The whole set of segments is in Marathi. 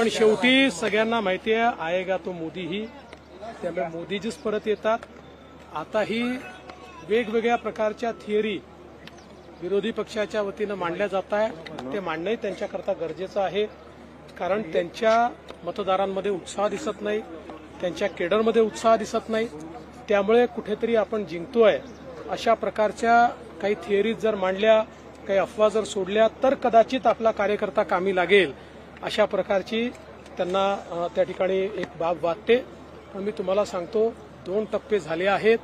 पण शेवटी सगळ्यांना माहिती आहे आएगा तो मोदीही, त्यामुळे मोदीजीच परत येतात. आताही वेगवेगळ्या प्रकारच्या थिअरी विरोधी पक्षाच्या वतीनं मांडल्या जात आहे. ते मांडणंही त्यांच्याकरता गरजेचं आहे, कारण त्यांच्या मतदारांमध्ये उत्साह दिसत नाही, त्यांच्या केडरमध्ये उत्साह दिसत नाही. त्यामुळे कुठेतरी आपण जिंकतोय अशा प्रकारच्या काही थिअरीज जर मांडल्या, काही अफवा जर सोडल्या तर कदाचित आपला कार्यकर्ता कामी लागेल, अशा प्रकारची त्यांना त्या ठिकाणी एक बाब वाटते. पण मी तुम्हाला सांगतो 2 टप्पे झाले आहेत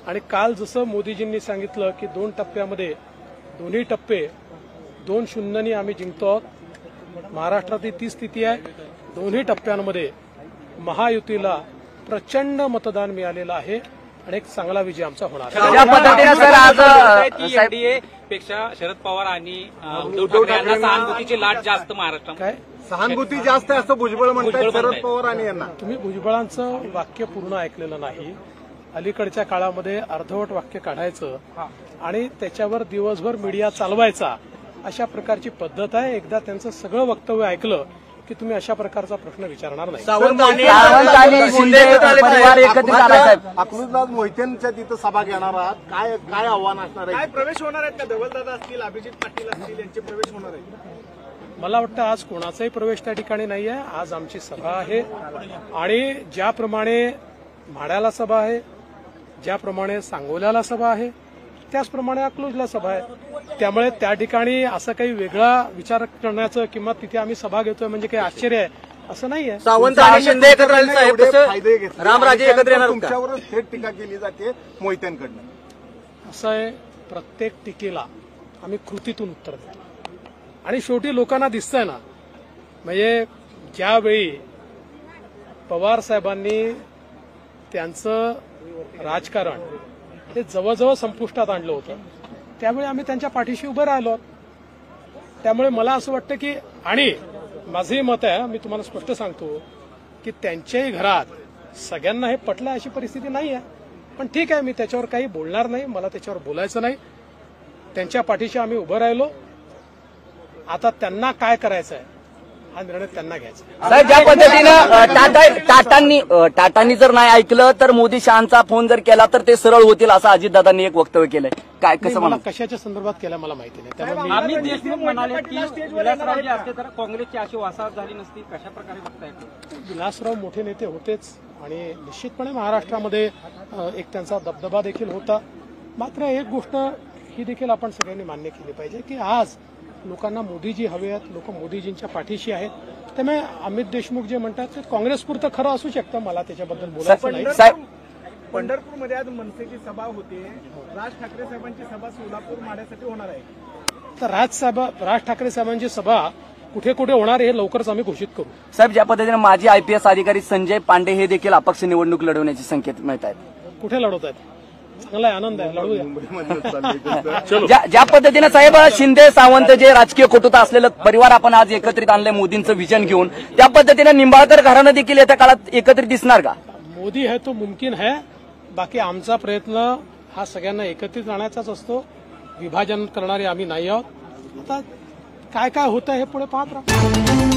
आणि काल जसं मोदीजींनी सांगितलं की 2 टप्प्यामध्ये दोन्ही टप्पे 2-0 आम्ही जिंकतो आहोत. महाराष्ट्रातली ती स्थिती आहे. दोन्ही टप्प्यांमध्ये महायुतीला प्रचंड मतदान मिळालेलं आहे आणि एक चांगला विजय आमचा होणार आहे. एनडीए पेक्षा शरद पवार आणि उद्धव ठाकरे यांना सहानुभूतीची लाट जास्त महाराष्ट्रात. काय सहानुभूती जास्त आहे असं भुजबळ म्हणतात शरद पवार आणि यांना. तुम्ही भुजबळांचं वाक्य पूर्ण ऐकलेलं नाही. अलीकडच्या काळामध्ये अर्धवट वाक्य काढायचं आणि त्याच्यावर दिवसभर मीडिया चालवायचा, अशा प्रकारची पद्धत आहे. एकदा त्यांचं सगळं वक्तव्य ऐकलं की तुम्ही अशा प्रकारचा प्रश्न विचारणार नाही. अकलूजला मोहितेंच्या तिथं सभा घेणार आहात, काय आव्हान असणार आहे? काय प्रवेश होणार आहेत का? धवलदादा असतील, अभिजित पाटील असतील, यांचे प्रवेश होणार आहेत? मला वाटतं आज कोणाचाही प्रवेश त्या ठिकाणी नाही आहे. आज आमची सभा आहे आणि ज्याप्रमाणे म्हाड्याला सभा आहे, ज्याप्रमाणे सांगोल्याला सभा आहे, त्याचप्रमाणे अकलूजला सभा आहे. त्यामुळे त्या ठिकाणी असं काही वेगळा विचार करण्याचं किंवा तिथे आम्ही सभा घेतोय म्हणजे काही आश्चर्य आहे असं नाहीये. सावंत आणि शिंदे एकत्र आले साहेब, तसं रामराजे एकत्र येणार. तुमच्यावरच थेट टीका केली जाते मोहित्यांकडनं. असं आहे, प्रत्येक टीकेला आम्ही कृतीतून उत्तर देतो आणि शेवटी लोकांना दिसतंय ना, म्हणजे ज्यावेळी पवार साहेबांनी त्यांचं राजकारण हे जवळजवळ संपुष्टात आणलं होतं, त्यामुळे आम्ही त्यांच्या पाठीशी उभं राहिलो. त्यामुळे मला असं वाटतं की, आणि माझंही मत आहे, मी तुम्हाला स्पष्ट सांगतो की त्यांच्याही घरात सगळ्यांना हे पटलं अशी परिस्थिती नाही आहे. पण ठीक आहे, मी त्याच्यावर काही बोलणार नाही, मला त्याच्यावर बोलायचं नाही. त्यांच्या पाठीशी आम्ही उभं राहिलो. आता त्यांना काय करायचं आहे हा निर्णय त्यांना घ्यायचा. साहेब, ज्या पद्धतीनं टाटांनी जर नाही ऐकलं तर मोदी शहांचा फोन जर केला तर ते सरळ होतील असं अजितदादांनी एक वक्तव्य केलंय. काय कसं मला कशाच्या संदर्भात केलं मला माहिती नाही. त्यामुळे आम्ही देशमुख म्हणाले की विलासरावजी असते तर काँग्रेसची अशी वासाहत झाली नसती. कशा प्रकारे बघताय? विलासराव मोठे नेते होतेच आणि निश्चितपणे महाराष्ट्रामध्ये एक त्यांचा दबदबा देखील होता. मात्र एक गोष्ट ही देखील आपण सगळ्यांनी मान्य केली पाहिजे की आज लोकांना मोदीजी हवे आहेत, लोक मोदीजींच्या पाठीशी आहेत. त्यामुळे अमित देशमुख जे म्हणतात ते काँग्रेसपुरतं खरं असू शकतं, मला त्याच्याबद्दल बोलायचं नाही. पंढरपूरमध्ये आज मनसेची सभा होते, राज ठाकरे साहेबांची सभा सोलापूर माड्यासाठी होणार आहे. तर राज ठाकरे साहेबांची सभा कुठे कुठे होणार हे लवकरच आम्ही घोषित करू. साहेब, ज्या पद्धतीने माजी IPS अधिकारी संजय पांडे हे देखील अपक्ष निवडणूक लढवण्याचे संकेत मिळत आहेत. कुठे लढवत आहेत? चांगला आनंद आहे, लढवूया. ज्या पद्धतीनं साहेब शिंदे सावंत जे राजकीय कुटुंब असलेलं परिवार आपण आज एकत्रित आणलंय मोदींचं विजन घेऊन, त्या पद्धतीनं निंबाळकर घराणं देखील येत्या काळात एकत्रित दिसणार का? मोदी है तो मुमकिन है. बाकी आमचा प्रयत्न हा सगळ्यांना एकत्रित आणायचाच असतो. विभाजन करणारे आम्ही नाही आहोत. आता काय काय होतं हे पुढे पाहत राहा.